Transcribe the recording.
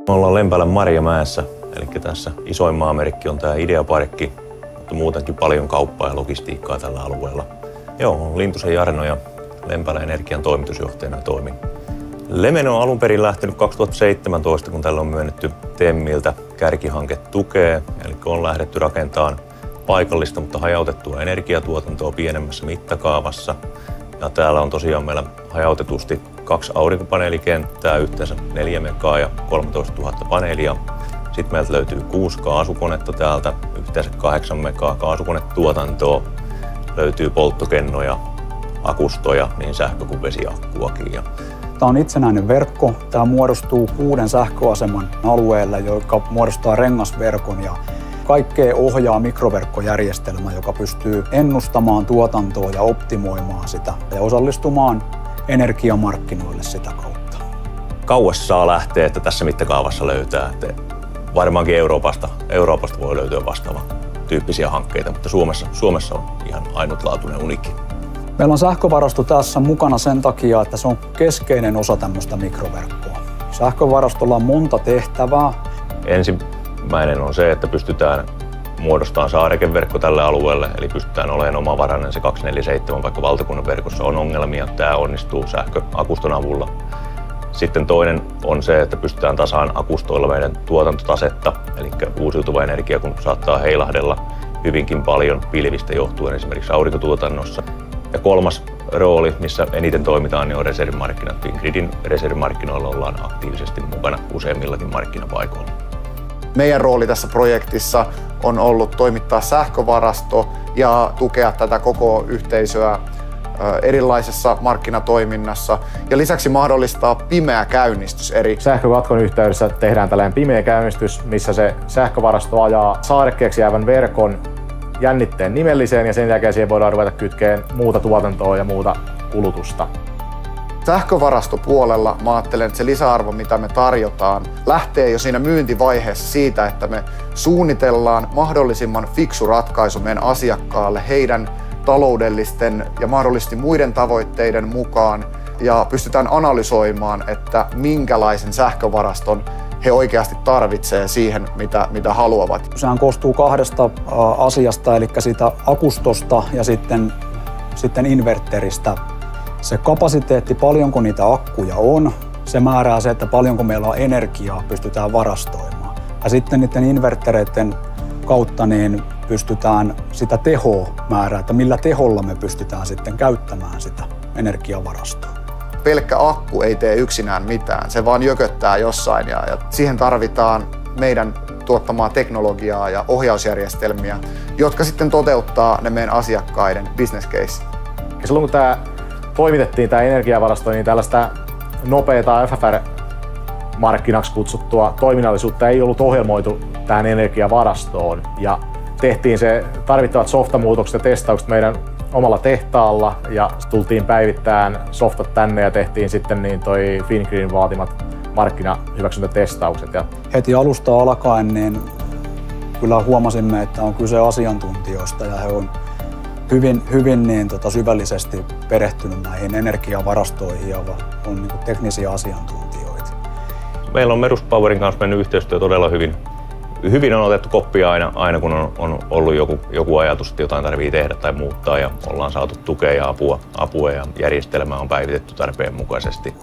Me ollaan Lempälän Marjamäessä, eli tässä isoin maamerkki on tämä Ideaparkki, mutta muutenkin paljon kauppaa ja logistiikkaa tällä alueella. Joo, Lintusen Jarno ja Lempälän Energian toimitusjohtajana toimin. Lemen on alun perin lähtenyt 2017, kun tällä on myönnetty TEMiltä kärkihanketukea, eli on lähdetty rakentamaan paikallista, mutta hajautettua energiatuotantoa pienemmässä mittakaavassa. Ja täällä on tosiaan meillä hajautetusti 2 aurinkopaneelikenttää, yhteensä 4 megaa ja 13 000 paneelia. Sitten meiltä löytyy 6 kaasukonetta täältä, yhteensä 8 megaa kaasukonetuotantoa. Löytyy polttokennoja, akustoja, niin sähkö- kuin vesiakkuakin. Tämä on itsenäinen verkko. Tämä muodostuu 6 sähköaseman alueelle, joka muodostaa rengasverkon ja kaikkea ohjaa mikroverkkojärjestelmä, joka pystyy ennustamaan tuotantoa ja optimoimaan sitä ja osallistumaan energiamarkkinoille sitä kautta. Kauas saa lähteä, että tässä mittakaavassa löytää. Että varmaankin Euroopasta voi löytyä vastaava tyyppisiä hankkeita, mutta Suomessa on ihan ainutlaatuinen uniikki. Meillä on sähkövarasto tässä mukana sen takia, että se on keskeinen osa tämmöistä mikroverkkoa. Sähkövarastolla on monta tehtävää. Ensimmäinen on se, että pystytään muodostamaan saarekeverkko tälle alueelle, eli pystytään olemaan omavarainen se 24/7, vaikka valtakunnan verkossa on ongelmia. Tämä onnistuu sähköakuston avulla. Sitten toinen on se, että pystytään tasaan akustoilla meidän tuotantotasetta, eli uusiutuva energia, kun saattaa heilahdella hyvinkin paljon pilvistä johtuen esimerkiksi aurinkotuotannossa. Ja kolmas rooli, missä eniten toimitaan, niin on reservimarkkinat. Fingridin reservimarkkinoilla ollaan aktiivisesti mukana useimmillakin markkinapaikoilla. Meidän rooli tässä projektissa on ollut toimittaa sähkövarasto ja tukea tätä koko yhteisöä erilaisessa markkinatoiminnassa ja lisäksi mahdollistaa pimeä käynnistys. Sähkökatkon yhteydessä tehdään tällainen pimeä käynnistys, missä se sähkövarasto ajaa saarekkeeksi jäävän verkon jännitteen nimelliseen ja sen jälkeen siihen voidaan ruveta kytkeen muuta tuotantoa ja muuta kulutusta. Sähkövarastopuolella mä ajattelen, että se lisäarvo, mitä me tarjotaan, lähtee jo siinä myyntivaiheessa siitä, että me suunnitellaan mahdollisimman fiksu ratkaisu meidän asiakkaalle heidän taloudellisten ja mahdollisesti muiden tavoitteiden mukaan ja pystytään analysoimaan, että minkälaisen sähkövaraston he oikeasti tarvitsee siihen, mitä haluavat. Sehän koostuu 2 asiasta, eli siitä akustosta ja sitten inverteristä. Se kapasiteetti, paljonko niitä akkuja on, se määrää se, että paljonko meillä on energiaa pystytään varastoimaan. Ja sitten niiden invertereiden kautta niin pystytään sitä tehoa määrää, että millä teholla me pystytään sitten käyttämään sitä energiavarastoa. Pelkkä akku ei tee yksinään mitään, se vaan jököttää jossain ja siihen tarvitaan meidän tuottamaa teknologiaa ja ohjausjärjestelmiä, jotka sitten toteuttaa ne meidän asiakkaiden business case. Ja silloin kun toimitettiin tämä energiavarasto, niin tällaista nopeaa FFR-markkinaksi kutsuttua toiminnallisuutta ei ollut ohjelmoitu tähän energiavarastoon. Ja tehtiin se tarvittavat softamuutokset ja testaukset meidän omalla tehtaalla ja tultiin päivittämään softat tänne ja tehtiin sitten niin toi Fingridin vaatimat markkinahyväksyntätestaukset. Heti alusta alkaen niin kyllä huomasimme, että on kyse asiantuntijoista ja he on hyvin syvällisesti perehtynyt näihin energiavarastoihin ja on niin kuin teknisiä asiantuntijoita. Meillä on Meruspowerin kanssa mennyt yhteistyö todella hyvin. Hyvin on otettu koppia aina kun on ollut joku ajatus, että jotain tarvitsee tehdä tai muuttaa ja ollaan saatu tukea ja apua ja järjestelmää on päivitetty tarpeen mukaisesti.